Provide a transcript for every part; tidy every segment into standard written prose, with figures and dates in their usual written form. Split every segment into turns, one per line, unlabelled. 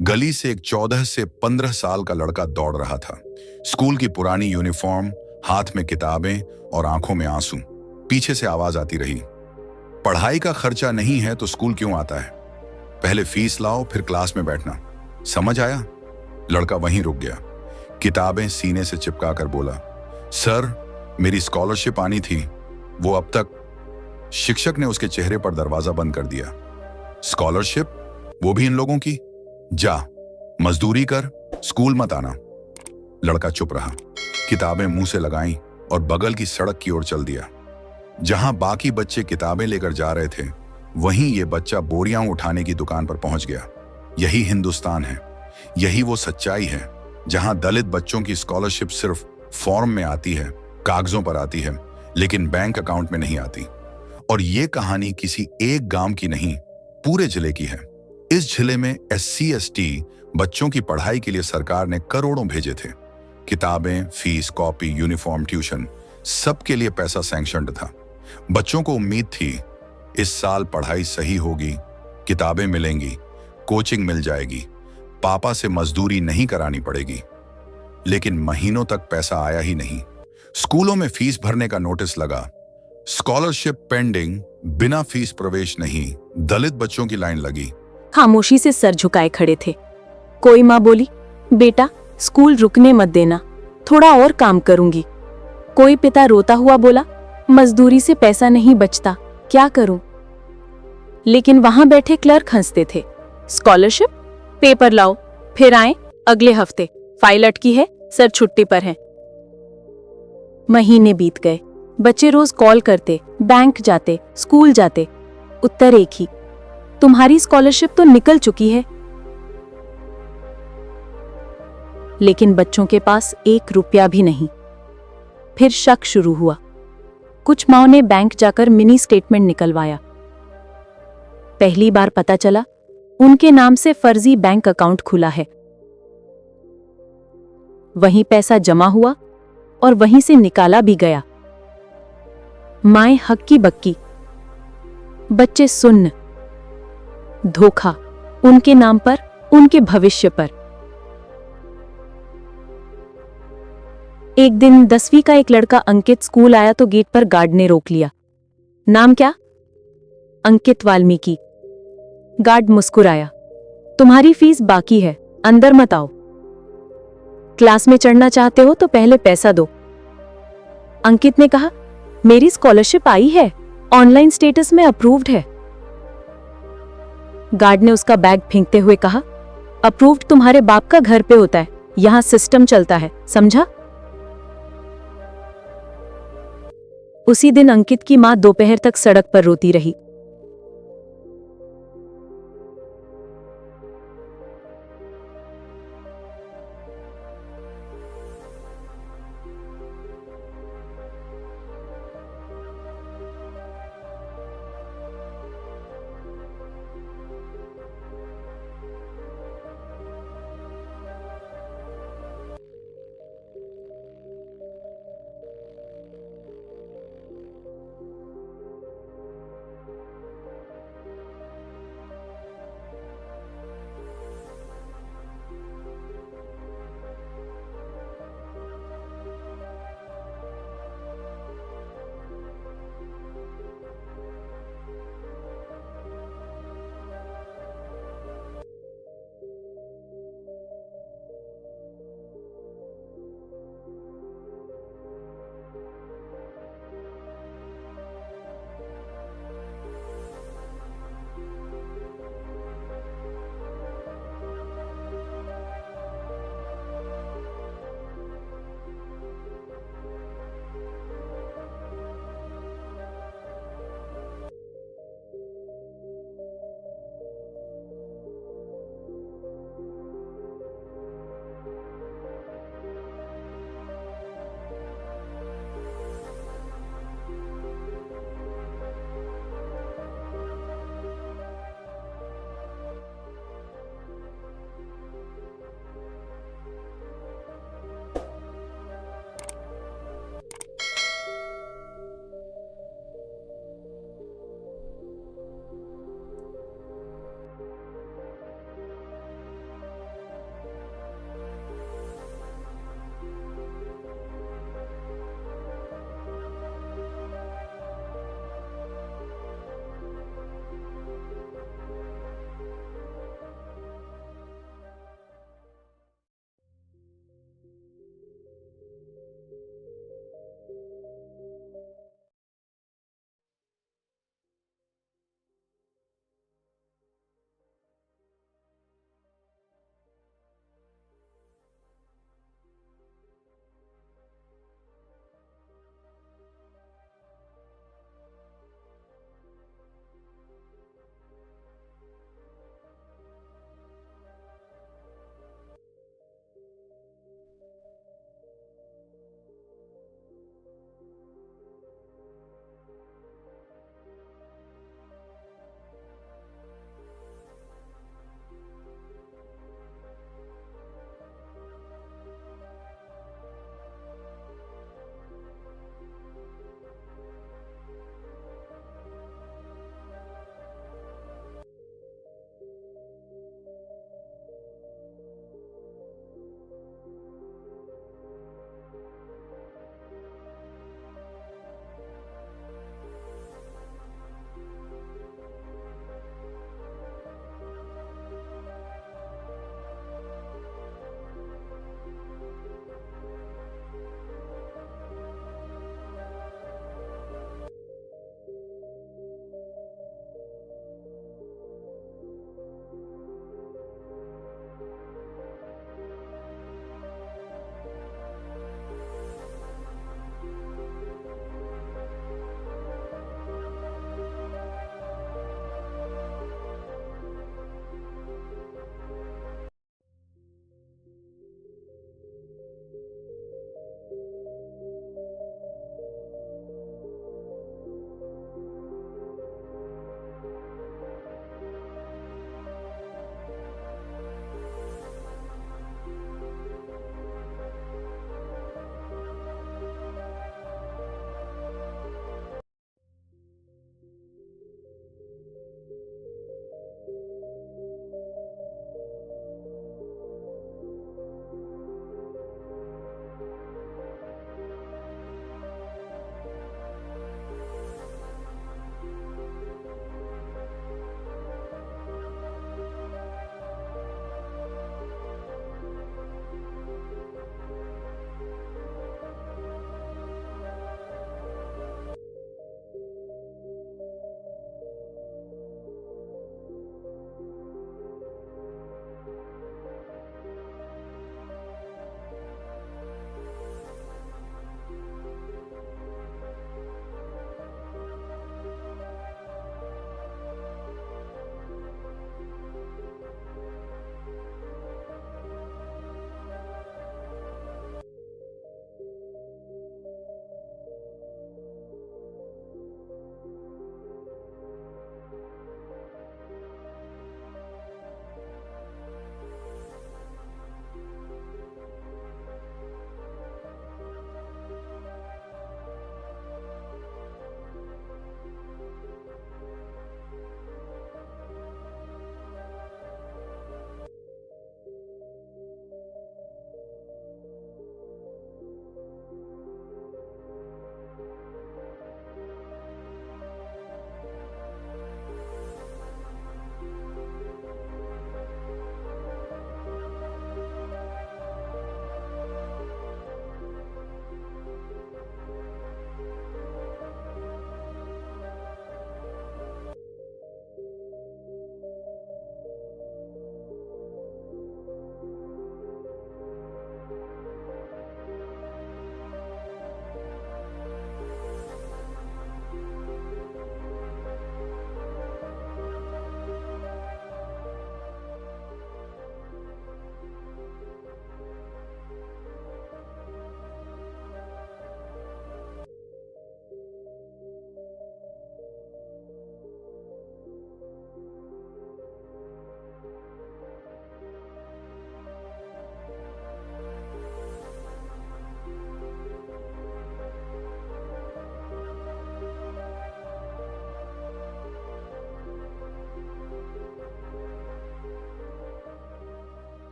गली से एक 14 से 15 साल का लड़का दौड़ रहा था। स्कूल की पुरानी यूनिफॉर्म, हाथ में किताबें और आंखों में आंसू। पीछे से आवाज आती रही, पढ़ाई का खर्चा नहीं है तो स्कूल क्यों आता है? पहले फीस लाओ फिर क्लास में बैठना। समझ आया? लड़का वहीं रुक गया, किताबें सीने से चिपका कर बोला, सर मेरी स्कॉलरशिप आनी थी, वो अब तक। शिक्षक ने उसके चेहरे पर दरवाजा बंद कर दिया। स्कॉलरशिप? वो भी इन लोगों की? जा मजदूरी कर, स्कूल मत आना। लड़का चुप रहा, किताबें मुंह से लगाई और बगल की सड़क की ओर चल दिया। जहां बाकी बच्चे किताबें लेकर जा रहे थे, वहीं ये बच्चा बोरियां उठाने की दुकान पर पहुंच गया। यही हिंदुस्तान है, यही वो सच्चाई है जहां दलित बच्चों की स्कॉलरशिप सिर्फ फॉर्म में आती है, कागजों पर आती है, लेकिन बैंक अकाउंट में नहीं आती। और ये कहानी किसी एक गांव की नहीं, पूरे जिले की है। इस जिले में SC ST बच्चों की पढ़ाई के लिए सरकार ने करोड़ों भेजे थे। किताबें, फीस, कॉपी, यूनिफॉर्म, ट्यूशन, सबके लिए पैसा सैंक्शन्ड था। बच्चों को उम्मीद थी इस साल पढ़ाई सही होगी, किताबें मिलेंगी, कोचिंग मिल जाएगी, पापा से मजदूरी नहीं करानी पड़ेगी। लेकिन महीनों तक पैसा आया ही नहीं। स्कूलों में फीस भरने का नोटिस लगा, स्कॉलरशिप पेंडिंग, बिना फीस प्रवेश नहीं। दलित बच्चों की लाइन लगी।
खामोशी से सर झुकाए खड़े थे। कोई माँ बोली, बेटा स्कूल रुकने मत देना, थोड़ा और काम करूंगी। कोई पिता रोता हुआ बोला, मजदूरी से पैसा नहीं बचता, क्या करूं? लेकिन वहां बैठे क्लर्क हंसते थे। स्कॉलरशिप? पेपर लाओ, फिर आए अगले हफ्ते, फाइल अटकी है, सर छुट्टी पर है। महीने बीत गए, बच्चे रोज कॉल करते, बैंक जाते, स्कूल जाते। उत्तर एक ही, तुम्हारी स्कॉलरशिप तो निकल चुकी है। लेकिन बच्चों के पास 1 रुपया भी नहीं। फिर शक शुरू हुआ। कुछ माओं ने बैंक जाकर मिनी स्टेटमेंट निकलवाया। पहली बार पता चला उनके नाम से फर्जी बैंक अकाउंट खुला है। वहीं पैसा जमा हुआ और वहीं से निकाला भी गया। माएं हक्की बक्की, बच्चे सुन्न। धोखा उनके नाम पर, उनके भविष्य पर। एक दिन 10वीं का एक लड़का अंकित स्कूल आया तो गेट पर गार्ड ने रोक लिया। नाम क्या? अंकित वाल्मीकि। गार्ड मुस्कुराया, तुम्हारी फीस बाकी है, अंदर मत आओ। क्लास में चढ़ना चाहते हो तो पहले पैसा दो। अंकित ने कहा, मेरी स्कॉलरशिप आई है, ऑनलाइन स्टेटस में अप्रूव्ड है। गार्ड ने उसका बैग फेंकते हुए कहा, अप्रूव्ड तुम्हारे बाप का घर पे होता है, यहां सिस्टम चलता है, समझा? उसी दिन अंकित की मां दोपहर तक सड़क पर रोती रही।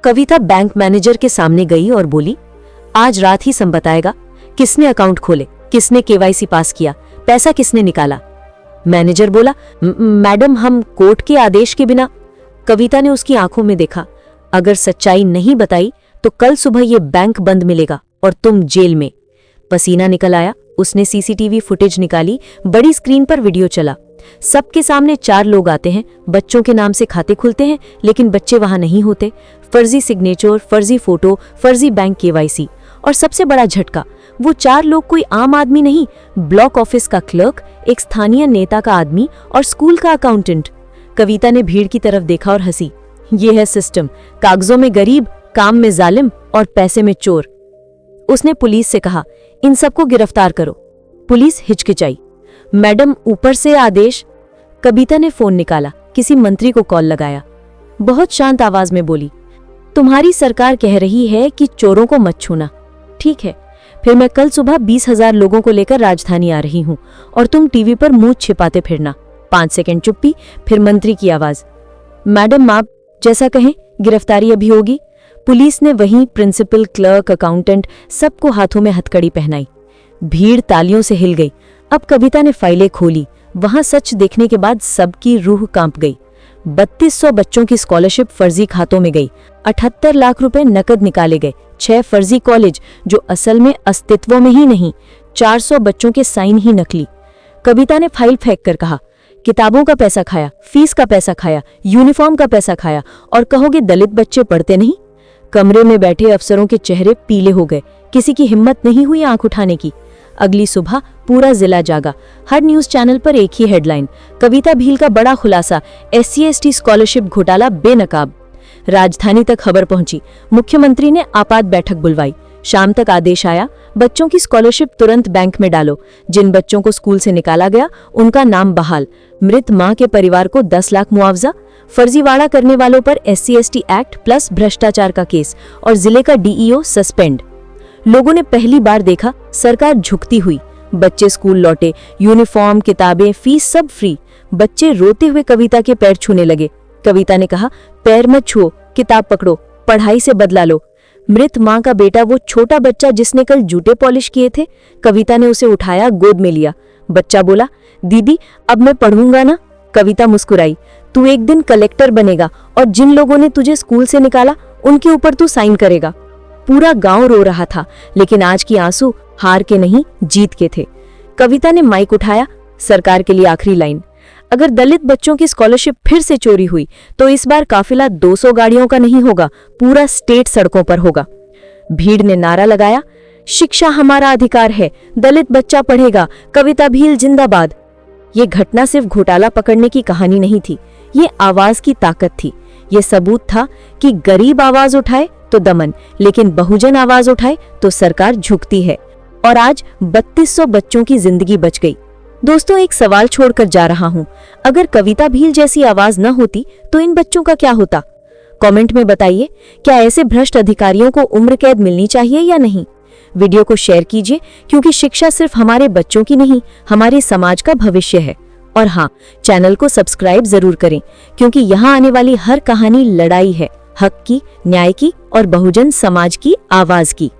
कविता बैंक मैनेजर के सामने गई और बोली, आज रात ही सब बताएगा किसने अकाउंट खोले, किसने केवाईसी पास किया, पैसा किसने निकाला। मैनेजर बोला, मैडम हम कोर्ट के आदेश के बिना। कविता ने उसकी आंखों में देखा, अगर सच्चाई नहीं बताई तो कल सुबह ये बैंक बंद मिलेगा और तुम जेल में। पसीना निकल आया। उसने सीसीटीवी फुटेज निकाली, बड़ी स्क्रीन पर वीडियो चला। सबके सामने 4 लोग आते हैं, बच्चों के नाम से खाते खुलते हैं, लेकिन बच्चे वहां नहीं होते। फर्जी सिग्नेचर, फर्जी फोटो, फर्जी बैंक केवाईसी। और सबसे बड़ा झटका, वो 4 लोग कोई आम आदमी नहीं, ब्लॉक ऑफिस का क्लर्क, एक स्थानीय नेता का आदमी और स्कूल का अकाउंटेंट। कविता ने भीड़ की तरफ देखा और हंसी। ये है सिस्टम, कागजों में गरीब, काम में जालिम और पैसे में चोर। उसने पुलिस से कहा, इन सबको गिरफ्तार करो। पुलिस हिचकिचाई, मैडम ऊपर से आदेश। कविता ने फोन निकाला, किसी मंत्री को कॉल लगाया। बहुत शांत आवाज में बोली, तुम्हारी सरकार कह रही है कि चोरों को मत छूना। ठीक है, फिर मैं कल सुबह 20,000 लोगों को लेकर राजधानी आ रही हूं और तुम टीवी पर मुंह छिपाते फिरना। 5 सेकंड चुप्पी, फिर मंत्री की आवाज, मैडम आप जैसा कहें, गिरफ्तारी अभी होगी। पुलिस ने वहीं प्रिंसिपल, क्लर्क, अकाउंटेंट सबको हाथों में हथकड़ी पहनाई। भीड़ तालियों से हिल गई। अब कविता ने फाइलें खोली। वहां सच देखने के बाद सबकी रूह कांप गई। 3200 बच्चों की स्कॉलरशिप फर्जी खातों में गई। 78 लाख रुपए नकद निकाले गए। 6 फर्जी कॉलेज जो असल में अस्तित्व में ही नहीं। 400 बच्चों के साइन ही नकली। कविता ने फाइल फेंक कर कहा, किताबों का पैसा खाया, फीस का पैसा खाया, यूनिफॉर्म का पैसा खाया, और कहोगे दलित बच्चे पढ़ते नहीं। कमरे में बैठे अफसरों के चेहरे पीले हो गए। किसी की हिम्मत नहीं हुई आंख उठाने की। अगली सुबह पूरा जिला जागा। हर न्यूज चैनल पर एक ही हेडलाइन, कविता भील का बड़ा खुलासा, SC/ST स्कॉलरशिप घोटाला बेनकाब। राजधानी तक खबर पहुंची। मुख्यमंत्री ने आपात बैठक बुलवाई। शाम तक आदेश आया, बच्चों की स्कॉलरशिप तुरंत बैंक में डालो। जिन बच्चों को स्कूल से निकाला गया उनका नाम बहाल। मृत मां के परिवार को 10 लाख मुआवजा। फर्जीवाड़ा करने वालों पर SC/ST एक्ट प्लस भ्रष्टाचार का केस और जिले का DEO सस्पेंड। लोगों ने पहली बार देखा सरकार झुकती हुई। बच्चे स्कूल लौटे, यूनिफॉर्म, किताबें, फीस सब फ्री। बच्चे रोते हुए कविता के पैर छूने लगे। कविता ने कहा, पैर मत छुओ, किताब पकड़ो, पढ़ाई से बदला लो। मृत मां का बेटा, वो छोटा बच्चा जिसने कल जूते पॉलिश किए थे, कविता ने उसे उठाया, गोद में लिया। बच्चा बोला, दीदी अब मैं पढ़ूंगा ना। कविता मुस्कुराई, तू एक दिन कलेक्टर बनेगा और जिन लोगों ने तुझे स्कूल से निकाला उनके ऊपर तू साइन करेगा। पूरा गांव रो रहा था, लेकिन आज की आंसू हार के नहीं, जीत के थे। कविता ने माइक उठाया, सरकार के लिए आखिरी लाइन, अगर दलित बच्चों की स्कॉलरशिप फिर से चोरी हुई तो इस बार काफिला 200 गाड़ियों का नहीं होगा, पूरा स्टेट सड़कों पर होगा। भीड़ ने नारा लगाया, शिक्षा हमारा अधिकार है, दलित बच्चा पढ़ेगा, कविता भील जिंदाबाद। ये घटना सिर्फ घोटाला पकड़ने की कहानी नहीं थी, ये आवाज की ताकत थी। ये सबूत था कि गरीब आवाज उठाए तो दमन, लेकिन बहुजन आवाज उठाए तो सरकार झुकती है। और आज 3200 बच्चों की जिंदगी बच गई। दोस्तों, एक सवाल छोड़कर जा रहा हूं, अगर कविता भील जैसी आवाज न होती तो इन बच्चों का क्या होता? कमेंट में बताइए, क्या ऐसे भ्रष्ट अधिकारियों को उम्र कैद मिलनी चाहिए या नहीं? वीडियो को शेयर कीजिए, क्योंकि शिक्षा सिर्फ हमारे बच्चों की नहीं, हमारे समाज का भविष्य है। और हाँ, चैनल को सब्सक्राइब जरूर करें, क्योंकि यहाँ आने वाली हर कहानी लड़ाई है, हक की, न्याय की और बहुजन समाज की आवाज की।